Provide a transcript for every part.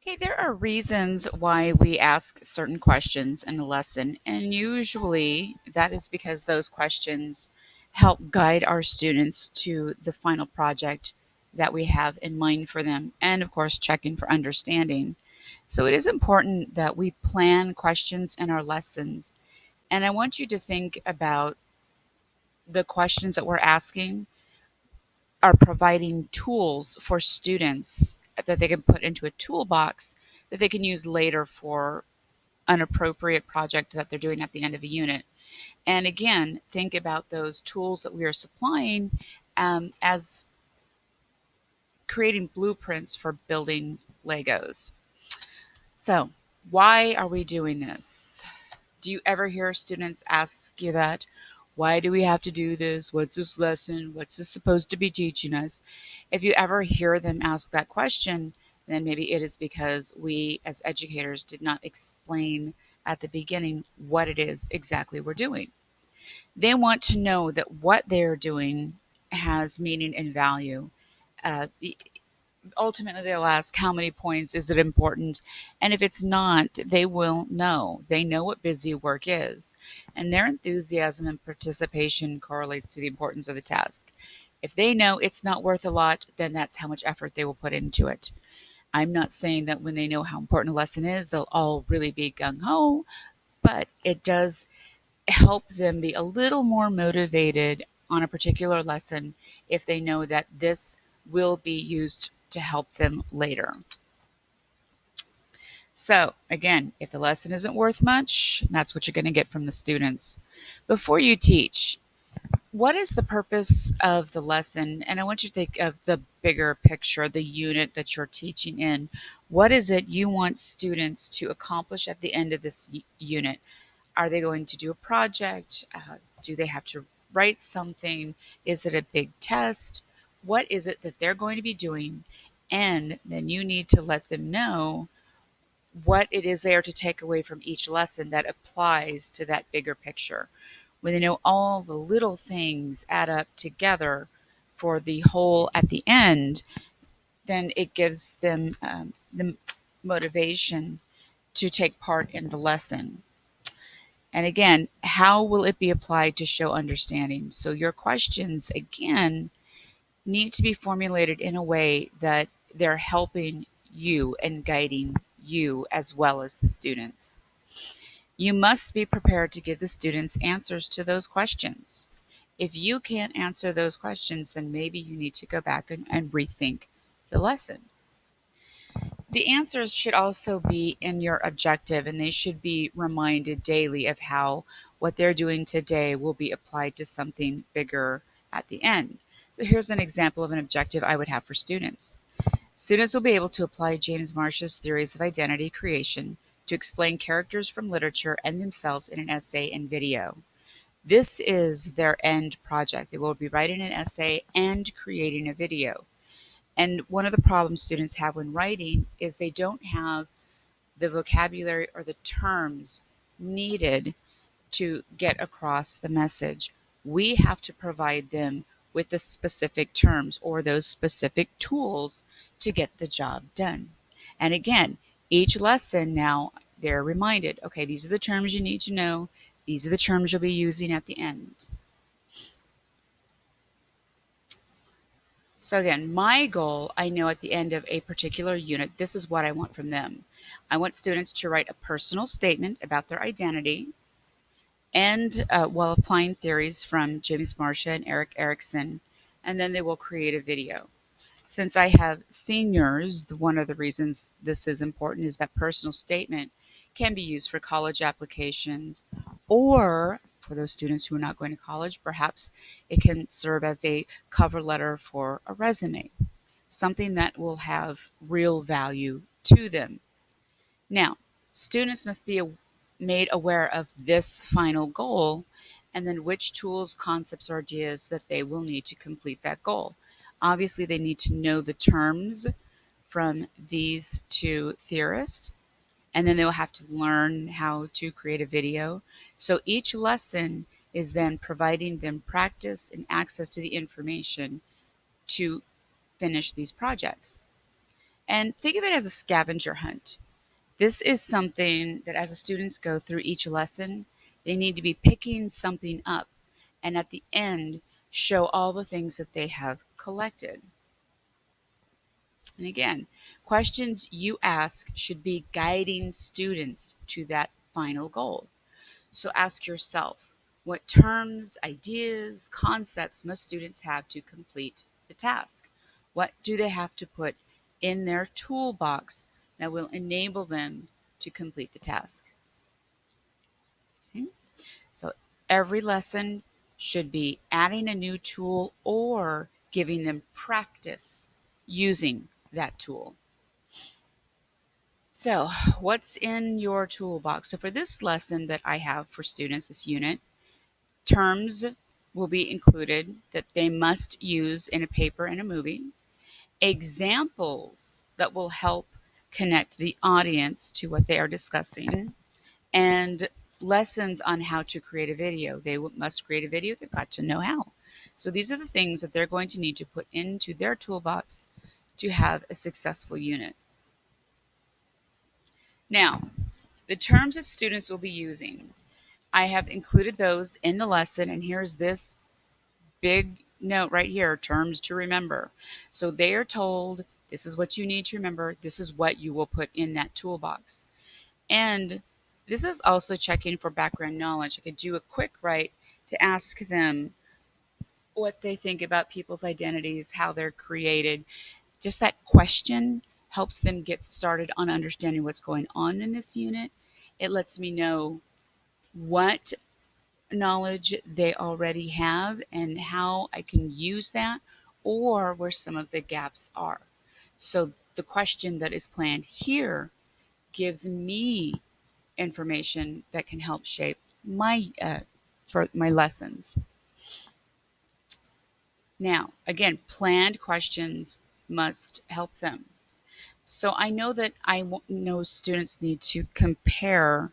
Okay, there are reasons why we ask certain questions in a lesson, and usually that is because those questions help guide our students to the final project that we have in mind for them, and of course, checking for understanding. So, it is important that we plan questions in our lessons, and I want you to think about the questions that we're asking are providing tools for students that they can put into a toolbox that they can use later for an appropriate project that they're doing at the end of a unit. And again, think about those tools that we are supplying as creating blueprints for building Legos. So, why are we doing this? Do you ever hear students ask you that? Why do we have to do this? What's this lesson? What's this supposed to be teaching us? If you ever hear them ask that question, then maybe it is because we as educators did not explain at the beginning what it is exactly we're doing. They want to know that what they're doing has meaning and value. Uh, Ultimately, they'll ask how many points is it important, and if it's not, they will know. They know what busy work is, and their enthusiasm and participation correlates to the importance of the task. If they know it's not worth a lot, then that's how much effort they will put into it. I'm not saying that when they know how important a lesson is, they'll all really be gung ho, but it does help them be a little more motivated on a particular lesson if they know that this will be used to help them later. So, again, if the lesson isn't worth much, that's what you're going to get from the students. Before you teach, what is the purpose of the lesson? And I want you to think of the bigger picture, the unit that you're teaching in. What is it you want students to accomplish at the end of this unit? Are they going to do a project? Do they have to write something? Is it a big test? What is it that they're going to be doing? And then you need to let them know what it is they are to take away from each lesson that applies to that bigger picture. When they know all the little things add up together for the whole at the end, then it gives them the motivation to take part in the lesson. And again, how will it be applied to show understanding? So your questions, again, need to be formulated in a way that they're helping you and guiding you as well as the students. You must be prepared to give the students answers to those questions. If you can't answer those questions, then maybe you need to go back and rethink the lesson. The answers should also be in your objective, and they should be reminded daily of how what they're doing today will be applied to something bigger at the end. So here's an example of an objective I would have for students. Students will be able to apply James Marsh's theories of identity creation to explain characters from literature and themselves in an essay and video. This is their end project. They will be writing an essay and creating a video. And one of the problems students have when writing is they don't have the vocabulary or the terms needed to get across the message. We have to provide them with the specific terms or those specific tools to get the job done. And again, each lesson now they're reminded, okay, these are the terms you need to know. These are the terms you'll be using at the end. So again, my goal, I know at the end of a particular unit, this is what I want from them. I want students to write a personal statement about their identity and while applying theories from James Marcia and Eric Erickson, and then they will create a video. Since I have seniors, one of the reasons this is important is that personal statement can be used for college applications or for those students who are not going to college, perhaps it can serve as a cover letter for a resume, something that will have real value to them. Now, students must be made aware of this final goal and then which tools, concepts, or ideas that they will need to complete that goal. Obviously, they need to know the terms from these two theorists, and then they'll have to learn how to create a video. So each lesson is then providing them practice and access to the information to finish these projects. And think of it as a scavenger hunt. This is something that as the students go through each lesson, they need to be picking something up and at the end show all the things that they have collected. And again, questions you ask should be guiding students to that final goal. So ask yourself, what terms, ideas, concepts must students have to complete the task? What do they have to put in their toolbox that will enable them to complete the task? Okay? So every lesson should be adding a new tool or giving them practice using that tool. So, what's in your toolbox? So, for this lesson that I have for students, this unit, terms will be included that they must use in a paper and a movie, examples that will help connect the audience to what they are discussing, and lessons on how to create a video. They must create a video, they've got to know how. So, these are the things that they're going to need to put into their toolbox to have a successful unit. Now, the terms that students will be using, I have included those in the lesson, and here's this big note right here, terms to remember. So they are told this is what you need to remember, this is what you will put in that toolbox. And this is also checking for background knowledge. I could do a quick write to ask them what they think about people's identities, how they're created. Just that question helps them get started on understanding what's going on in this unit. It lets me know what knowledge they already have and how I can use that or where some of the gaps are. So the question that is planned here gives me information that can help shape my for my lessons. Now, again, planned questions must help them. So I know that know students need to compare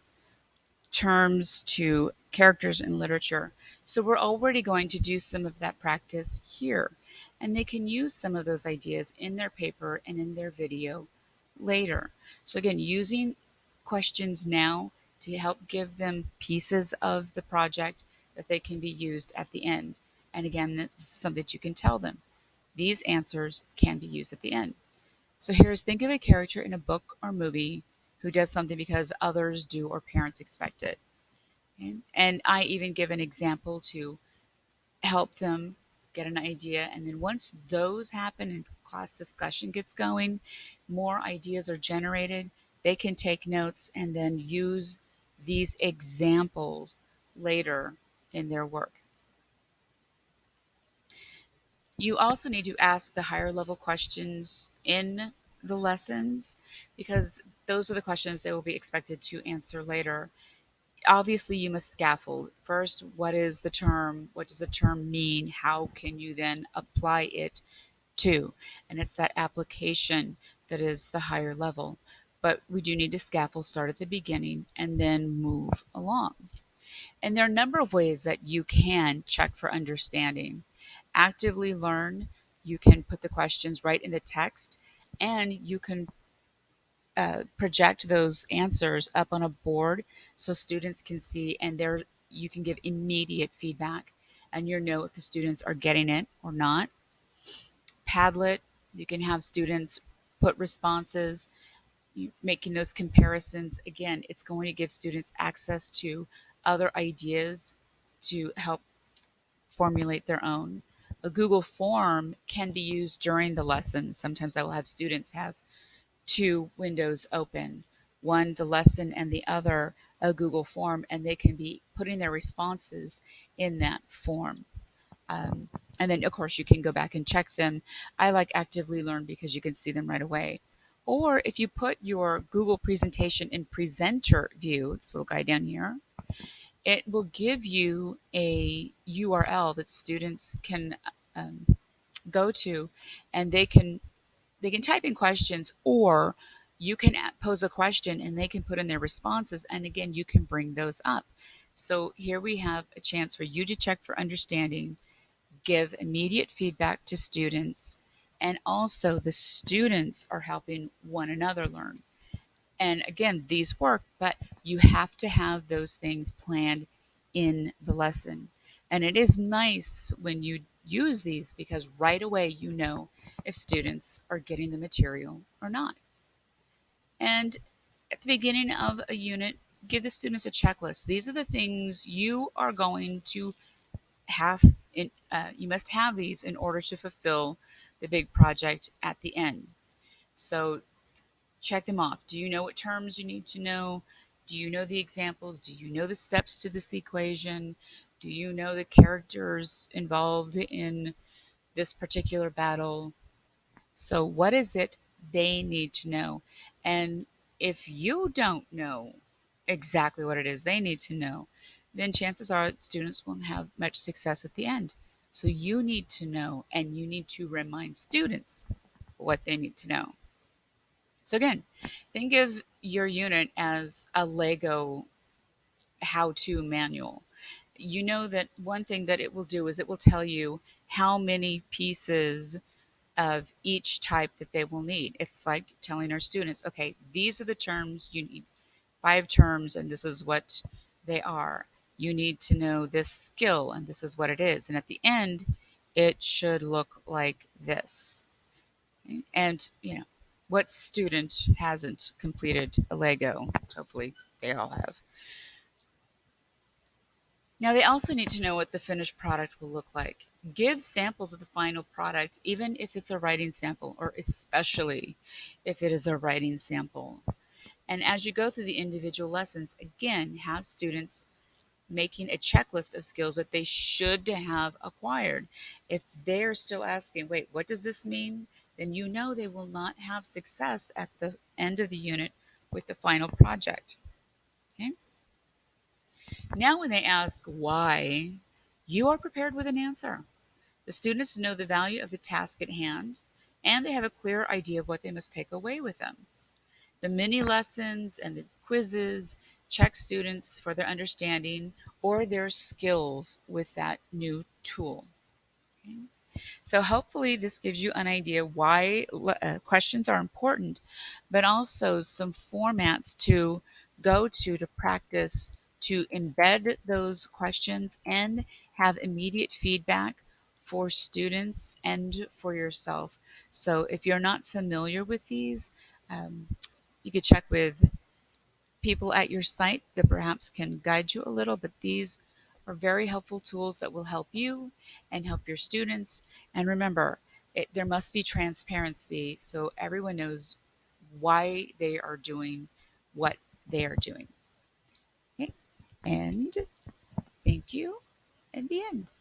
terms to characters in literature. So we're already going to do some of that practice here. And they can use some of those ideas in their paper and in their video later. So again, using questions now to help give them pieces of the project that they can be used at the end. And again, that's something that you can tell them. These answers can be used at the end. So here's think of a character in a book or movie who does something because others do or parents expect it. Okay? And I even give an example to help them get an idea. And then once those happen and class discussion gets going, more ideas are generated. They can take notes and then use these examples later in their work. You also need to ask the higher level questions in the lessons because those are the questions they will be expected to answer later. Obviously, you must scaffold. First, what is the term? What does the term mean? How can you then apply it to? And it's that application that is the higher level. But we do need to scaffold, start at the beginning, and then move along. And there are a number of ways that you can check for understanding. Actively learn, you can put the questions right in the text, and you can project those answers up on a board so students can see, and there you can give immediate feedback and you know if the students are getting it or not. Padlet, you can have students put responses, making those comparisons. Again, it's going to give students access to other ideas to help formulate their own. A Google form can be used during the lesson. Sometimes I will have students have two windows open, one the lesson and the other a Google form, and they can be putting their responses in that form. Um, and then, of course, you can go back and check them. I like Actively Learn because you can see them right away. Or if you put your Google presentation in presenter view, it's a little guy down here, it will give you a URL that students can go to, and they can type in questions, or you can pose a question and they can put in their responses, and again you can bring those up. So here we have a chance for you to check for understanding, give immediate feedback to students, and also the students are helping one another learn. And again, these work, but you have to have those things planned in the lesson. And it is nice when you use these because right away you know if students are getting the material or not. And at the beginning of a unit, give the students a checklist. These are the things you are going to have you must have these in order to fulfill the big project at the end. So check them off. Do you know what terms you need to know? Do you know the examples? Do you know the steps to this equation? Do you know the characters involved in this particular battle? So, what is it they need to know? And if you don't know exactly what it is they need to know, then chances are students won't have much success at the end. So, you need to know and you need to remind students what they need to know. So, again, think of your unit as a Lego how to manual. You know that one thing that it will do is it will tell you how many pieces of each type that they will need. It's like telling our students, okay, these are the terms you need, 5 terms, and this is what they are. You need to know this skill, and this is what it is. And at the end, it should look like this. Okay? And, what student hasn't completed a Lego? Hopefully, they all have. Now, they also need to know what the finished product will look like. Give samples of the final product, even if it's a writing sample, or especially if it is a writing sample. And as you go through the individual lessons, again, have students making a checklist of skills that they should have acquired. If they're still asking, wait, what does this mean? Then you know they will not have success at the end of the unit with the final project. Okay? Now, when they ask why, you are prepared with an answer. The students know the value of the task at hand, and they have a clear idea of what they must take away with them. The mini lessons and the quizzes check students for their understanding or their skills with that new tool. Okay? So, hopefully, this gives you an idea why questions are important, but also some formats to go to practice to embed those questions and have immediate feedback for students and for yourself. So, if you're not familiar with these, um, you could check with people at your site that perhaps can guide you a little, but these are very helpful tools that will help you and help your students. And remember, there must be transparency so everyone knows why they are doing what they are doing. Okay? And thank you. In the end.